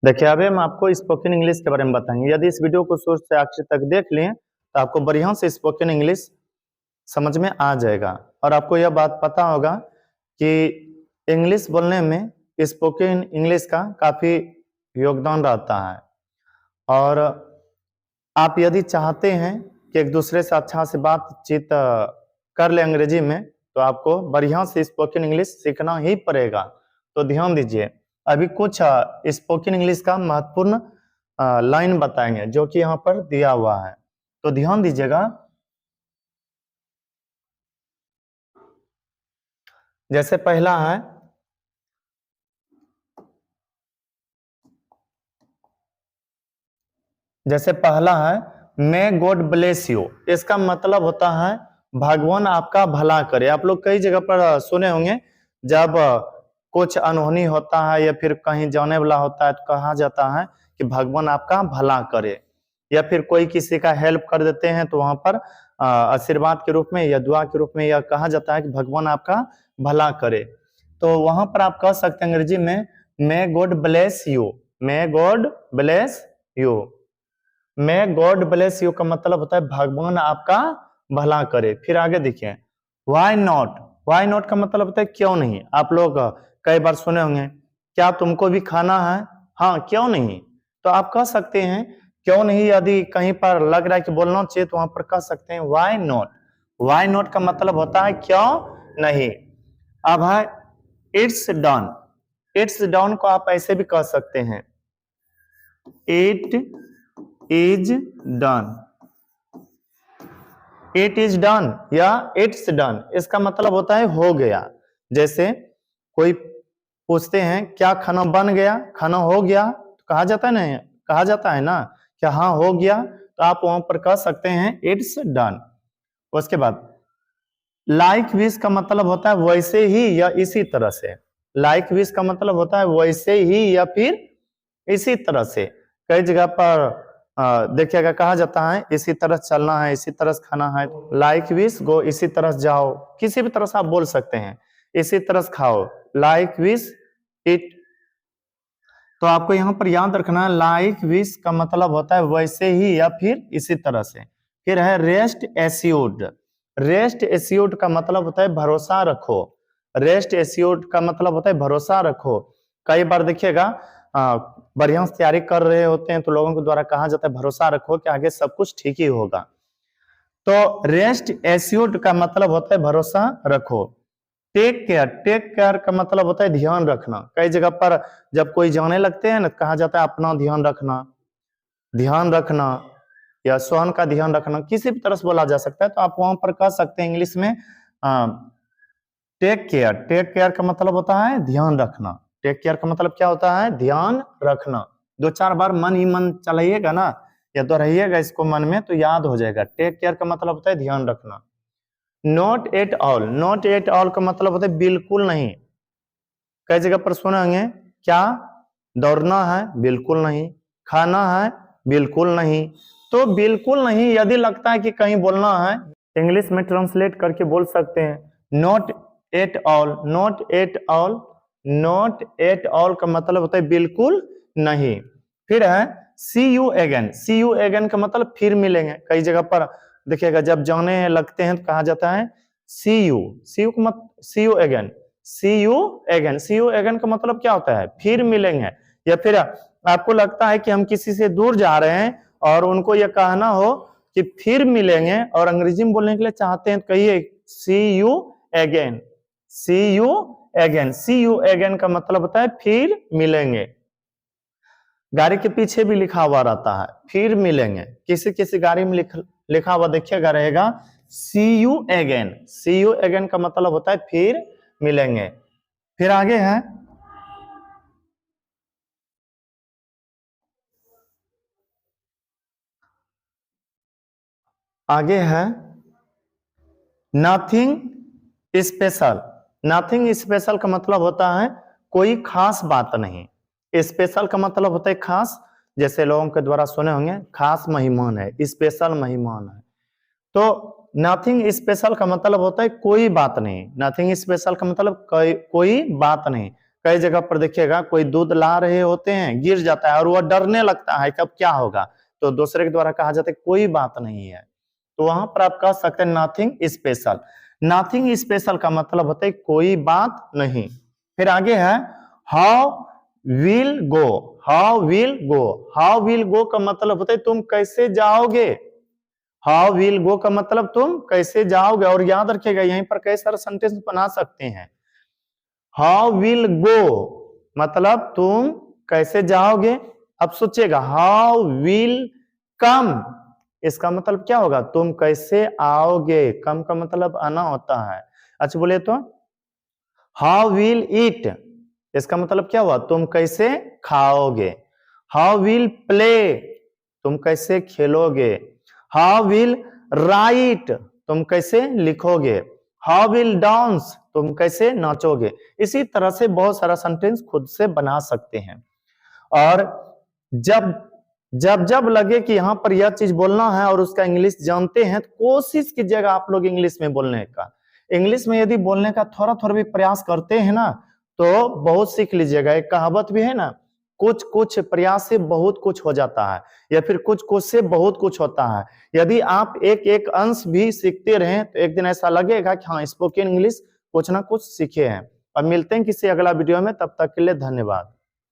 देखिए अभी हम आपको स्पोकन इंग्लिश के बारे में बताएंगे। यदि इस वीडियो को शुरू से आखिर तक देख लें तो आपको बढ़िया से स्पोकन इंग्लिश समझ में आ जाएगा और आपको यह बात पता होगा कि इंग्लिश बोलने में स्पोकन इंग्लिश का काफी योगदान रहता है। और आप यदि चाहते हैं कि एक दूसरे से अच्छा से बातचीत कर ले अंग्रेजी में, तो आपको बढ़िया से स्पोकन इंग्लिश सीखना ही पड़ेगा। तो ध्यान दीजिए, अभी कुछ स्पोकन इंग्लिश का महत्वपूर्ण लाइन बताएंगे जो कि यहाँ पर दिया हुआ है, तो ध्यान दीजिएगा। जैसे पहला है, मे गॉड ब्लेस यू। इसका मतलब होता है भगवान आपका भला करे। आप लोग कई जगह पर सुने होंगे, जब कुछ अनहोनी होता है या फिर कहीं जाने वाला होता है तो कहा जाता है कि भगवान आपका भला करे, या फिर कोई किसी का हेल्प कर देते हैं तो वहां पर आशीर्वाद के रूप में या दुआ के रूप में यह कहा जाता है कि भगवान आपका भला करे। तो वहां पर आप कह सकते हैं अंग्रेजी में may God bless you. May God bless you. May God bless you का मतलब होता है भगवान आपका भला करे। फिर आगे देखिए, व्हाई नॉट। व्हाई नॉट का मतलब होता है क्यों नहीं। आप लोग कई बार सुने होंगे, क्या तुमको भी खाना है? हाँ, क्यों नहीं। तो आप कह सकते हैं क्यों नहीं। यदि कहीं पर लग रहा है कि बोलना चाहिए तो वहां पर कह सकते हैं व्हाई नॉट। व्हाई नॉट का मतलब होता है क्यों नहीं। अब है इट्स डन। इट्स डन को आप ऐसे भी कह सकते हैं, it is done. It is done या इट्स डन, इसका मतलब होता है हो गया। जैसे कोई पूछते हैं क्या खाना बन गया, खाना हो गया, तो कहा जाता है ना, क्या हाँ हो गया, तो आप वहां पर कह सकते हैं इट्स डन। उसके बाद लाइक विश का मतलब होता है वैसे ही या इसी तरह से। लाइक विश का मतलब होता है वैसे ही या फिर इसी तरह से। कई जगह पर देखिएगा कहा जाता है इसी तरह चलना है, इसी तरह से खाना है। लाइक विश गो, इसी तरह से जाओ, किसी भी तरह से आप बोल सकते हैं। इसी तरह से खाओ, लाइक विश इट। तो आपको यहाँ पर याद रखना है लाइक विश का मतलब होता है वैसे ही या फिर इसी तरह से। फिर है रेस्ट एश्योर्ड। रेस्ट एश्योर्ड का मतलब होता है भरोसा रखो। रेस्ट एश्योर्ड का मतलब होता है भरोसा रखो। कई बार देखिएगा बढ़िया से तैयारी कर रहे होते हैं तो लोगों के द्वारा कहा जाता है भरोसा रखो कि आगे सब कुछ ठीक ही होगा। तो रेस्ट एश्योर्ड का मतलब होता है भरोसा रखो। Take care. टेक केयर का मतलब होता है ध्यान रखना। कई जगह पर जब कोई जाने लगते हैं ना, कहा जाता है अपना ध्यान रखना, ध्यान रखना या स्वयं का ध्यान रखना, किसी भी तरह से बोला जा सकता है। तो आप वहां पर कह सकते हैं इंग्लिश में टेक केयर। टेक केयर का मतलब होता है ध्यान रखना। टेक केयर का मतलब क्या होता है? ध्यान रखना। दो चार बार मन ही मन चलाइएगा ना या दोहराइएगा इसको मन में तो याद हो जाएगा। टेक केयर का मतलब होता है ध्यान रखना। Not at all. Not at all का मतलब होता है बिल्कुल नहीं। कई जगह पर सुने होंगे, क्या दौड़ना है? बिल्कुल नहीं। खाना है? बिल्कुल नहीं। तो बिल्कुल नहीं यदि लगता है कि कहीं बोलना है, इंग्लिश में ट्रांसलेट करके बोल सकते हैं not at all. Not at all. Not at all का मतलब होता है बिल्कुल नहीं। फिर है see you again. See you again का मतलब फिर मिलेंगे। कई जगह पर देखिएगा जब जाने लगते हैं तो कहा जाता है सी यू। सी यू का मतलब see you again. See you again. See you again का मतलब क्या होता है? फिर मिलेंगे। या फिर आपको लगता है कि हम किसी से दूर जा रहे हैं और उनको यह कहना हो कि फिर मिलेंगे और अंग्रेजी में बोलने के लिए चाहते हैं तो कहिए see you again. See you again. See you again का मतलब होता है फिर मिलेंगे। गाड़ी के पीछे भी लिखा हुआ रहता है फिर मिलेंगे। किसी किसी गाड़ी में लिखा हुआ देखिएगा रहेगा see you again. See you again का मतलब होता है फिर मिलेंगे। फिर आगे है नथिंग स्पेशल। नथिंग स्पेशल का मतलब होता है कोई खास बात नहीं। स्पेशल का मतलब होता है खास। जैसे लोगों के द्वारा सुने होंगे खास मेहमान है, स्पेशल मेहमान है। तो नथिंग स्पेशल का मतलब होता है कोई बात नहीं। नथिंग स्पेशल का मतलब कोई बात नहीं। कई जगह पर देखिएगा कोई दूध ला रहे होते हैं, गिर जाता है और वह डरने लगता है कब क्या होगा, तो दूसरे के द्वारा कहा जाता है कोई बात नहीं है, तो वहां पर आप कह सकते हैं नथिंग स्पेशल। नथिंग स्पेशल का मतलब होता है कोई बात नहीं। फिर आगे है how will go. How will go, how will go का मतलब होता है तुम कैसे जाओगे। हाउ विल गो का मतलब तुम कैसे जाओगे, और याद रखिएगा यहीं पर कई सारे सेंटेंस बना सकते हैं। हाउ विल गो मतलब तुम कैसे जाओगे। अब सोचिएगा हाउ विल कम, इसका मतलब क्या होगा, तुम कैसे आओगे। कम का मतलब आना होता है। अच्छा बोले तो हाउ विल ईट, इसका मतलब क्या हुआ, तुम कैसे खाओगे। हाउ विल प्ले, तुम कैसे खेलोगे। हाउ विल राइट, तुम कैसे लिखोगे। हाउ विल डांस, तुम कैसे नाचोगे। इसी तरह से बहुत सारा सेंटेंस खुद से बना सकते हैं। और जब जब जब लगे कि यहाँ पर यह चीज बोलना है और उसका इंग्लिश जानते हैं, तो कोशिश कीजिएगा आप लोग इंग्लिश में बोलने का। इंग्लिश में यदि बोलने का थोड़ा थोड़ा भी प्रयास करते हैं ना, तो बहुत सीख लीजिएगा। एक कहावत भी है ना, कुछ कुछ प्रयास से बहुत कुछ हो जाता है, या फिर कुछ कुछ से बहुत कुछ होता है। यदि आप एक एक अंश भी सीखते रहें तो एक दिन ऐसा लगेगा कि हाँ स्पोकन इंग्लिश कुछ ना कुछ सीखे हैं। अब मिलते हैं किसी अगला वीडियो में, तब तक के लिए धन्यवाद।